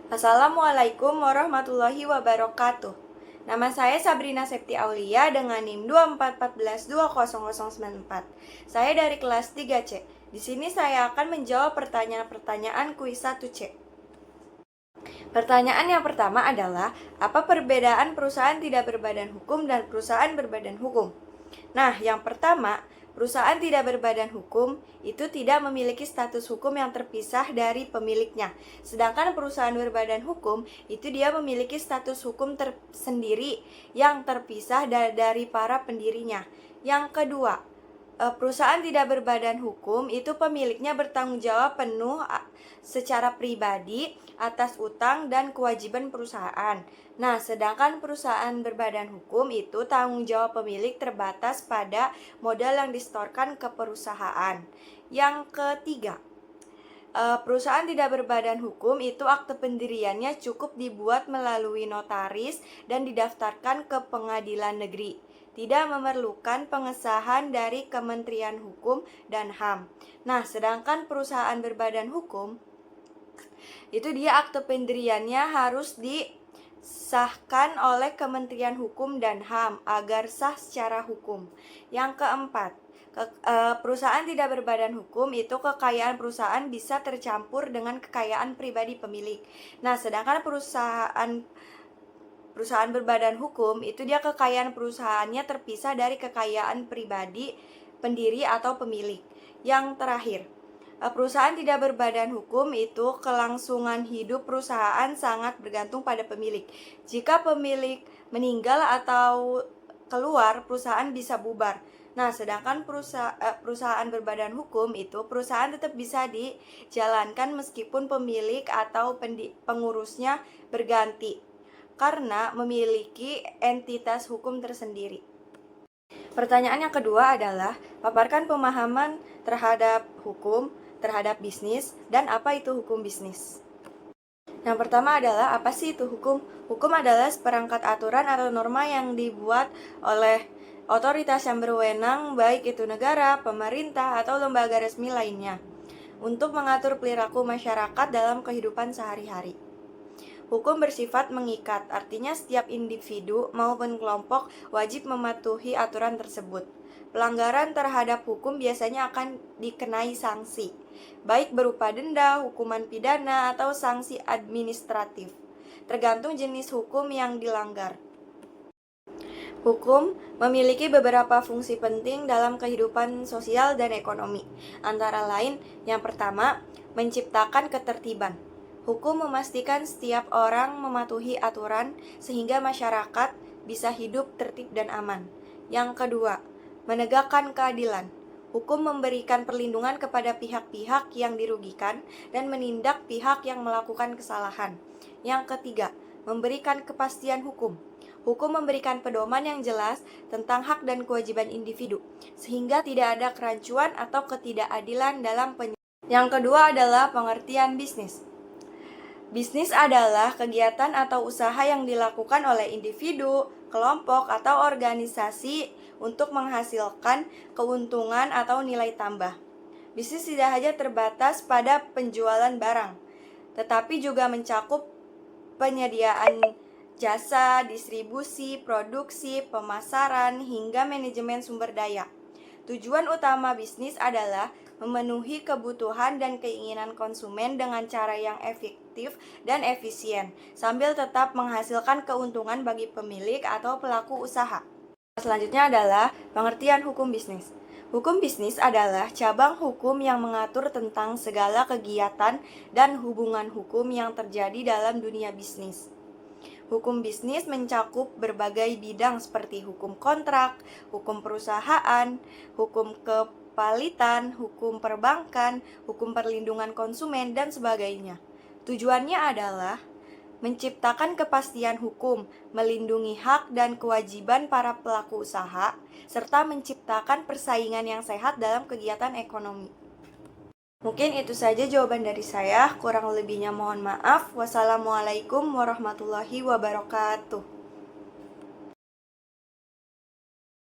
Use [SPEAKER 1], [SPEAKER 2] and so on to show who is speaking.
[SPEAKER 1] Assalamualaikum warahmatullahi wabarakatuh. Nama saya Sabrina Septi Aulia dengan NIM 24142094. Saya dari kelas 3C. Di sini saya akan menjawab pertanyaan-pertanyaan kuis 1C. Pertanyaan yang pertama adalah, apa perbedaan perusahaan tidak berbadan hukum dan perusahaan berbadan hukum? Nah, yang pertama, perusahaan tidak berbadan hukum itu tidak memiliki status hukum yang terpisah dari pemiliknya. Sedangkan perusahaan berbadan hukum itu dia memiliki status hukum tersendiri yang terpisah dari para pendirinya. Yang kedua, perusahaan tidak berbadan hukum itu pemiliknya bertanggung jawab penuh secara pribadi atas utang dan kewajiban perusahaan. Nah, sedangkan perusahaan berbadan hukum itu tanggung jawab pemilik terbatas pada modal yang disetorkan ke perusahaan. Yang ketiga, perusahaan tidak berbadan hukum itu akte pendiriannya cukup dibuat melalui notaris dan didaftarkan ke pengadilan negeri. Tidak memerlukan pengesahan dari Kementerian Hukum dan HAM. Nah, sedangkan perusahaan berbadan hukum itu dia akte pendiriannya harus disahkan oleh Kementerian Hukum dan HAM agar sah secara hukum. Yang keempat, perusahaan tidak berbadan hukum itu kekayaan perusahaan bisa tercampur dengan kekayaan pribadi pemilik. Nah, sedangkan perusahaan berbadan hukum itu dia kekayaan perusahaannya terpisah dari kekayaan pribadi pendiri atau pemilik. Yang terakhir, perusahaan tidak berbadan hukum itu kelangsungan hidup perusahaan sangat bergantung pada pemilik. Jika pemilik meninggal atau keluar, perusahaan bisa bubar. Nah, sedangkan perusahaan berbadan hukum itu perusahaan tetap bisa dijalankan meskipun pemilik atau pengurusnya berganti karena memiliki entitas hukum tersendiri. Pertanyaan yang kedua adalah, paparkan pemahaman terhadap hukum, terhadap bisnis, dan apa itu hukum bisnis. Yang pertama adalah, apa sih itu hukum? Hukum adalah seperangkat aturan atau norma yang dibuat oleh otoritas yang berwenang, baik itu negara, pemerintah, atau lembaga resmi lainnya, untuk mengatur perilaku masyarakat dalam kehidupan sehari-hari. Hukum bersifat mengikat, artinya setiap individu maupun kelompok wajib mematuhi aturan tersebut. Pelanggaran terhadap hukum biasanya akan dikenai sanksi, baik berupa denda, hukuman pidana, atau sanksi administratif, tergantung jenis hukum yang dilanggar. Hukum memiliki beberapa fungsi penting dalam kehidupan sosial dan ekonomi. Antara lain, yang pertama, menciptakan ketertiban. Hukum memastikan setiap orang mematuhi aturan sehingga masyarakat bisa hidup tertib dan aman. Yang kedua, menegakkan keadilan. Hukum memberikan perlindungan kepada pihak-pihak yang dirugikan dan menindak pihak yang melakukan kesalahan. Yang ketiga, memberikan kepastian hukum. Hukum memberikan pedoman yang jelas tentang hak dan kewajiban individu, sehingga tidak ada kerancuan atau ketidakadilan dalam Yang kedua adalah pengertian bisnis. Bisnis adalah kegiatan atau usaha yang dilakukan oleh individu, kelompok, atau organisasi untuk menghasilkan keuntungan atau nilai tambah. Bisnis tidak hanya terbatas pada penjualan barang, tetapi juga mencakup penyediaan jasa, distribusi, produksi, pemasaran, hingga manajemen sumber daya. Tujuan utama bisnis adalah memenuhi kebutuhan dan keinginan konsumen dengan cara yang efektif dan efisien, sambil tetap menghasilkan keuntungan bagi pemilik atau pelaku usaha. Selanjutnya adalah pengertian hukum bisnis. Hukum bisnis adalah cabang hukum yang mengatur tentang segala kegiatan dan hubungan hukum yang terjadi dalam dunia bisnis. Hukum bisnis mencakup berbagai bidang seperti hukum kontrak, hukum perusahaan, hukum kepalitan, hukum perbankan, hukum perlindungan konsumen, dan sebagainya. Tujuannya adalah menciptakan kepastian hukum, melindungi hak dan kewajiban para pelaku usaha, serta menciptakan persaingan yang sehat dalam kegiatan ekonomi. Mungkin itu saja jawaban dari saya, kurang lebihnya mohon maaf. Wassalamualaikum warahmatullahi wabarakatuh.